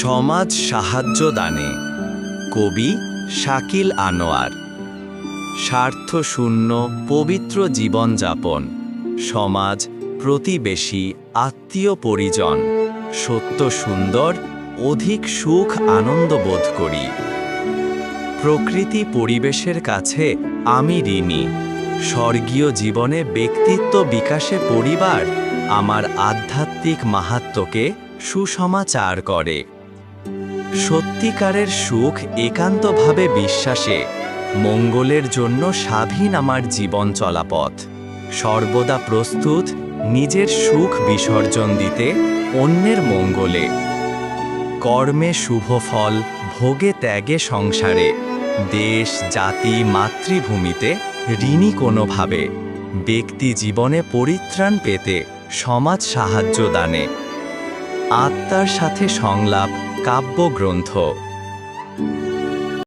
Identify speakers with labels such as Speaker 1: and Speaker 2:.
Speaker 1: সমাজ সাহায্য দানে। কবি শাকিল আনোয়ার। স্বার্থশূন্য পবিত্র জীবনযাপন, সমাজ, প্রতিবেশী, আত্মীয় পরিজন, সত্য সুন্দর, অধিক সুখ আনন্দ বোধ করি। প্রকৃতি পরিবেশের কাছে আমি ঋণী। স্বর্গীয় জীবনে ব্যক্তিত্ব বিকাশে পরিবার আমার আধ্যাত্মিক মাহাত্ম্যকে সুসমাচার করে। সত্যিকারের সুখ একান্তভাবে বিশ্বাসে, মঙ্গলের জন্য স্বাধীন আমার জীবন চলাপথ। সর্বদা প্রস্তুত নিজের সুখ বিসর্জন দিতে অন্যের মঙ্গলে। কর্মে শুভ ফল, ভোগে ত্যাগে সংসারে, দেশ জাতি মাতৃভূমিতে ঋণী কোনোভাবে। ব্যক্তি জীবনে পরিত্রাণ পেতে সমাজ সাহায্য দানে। আত্মার সাথে সংলাপ কাব্যগ্রন্থ।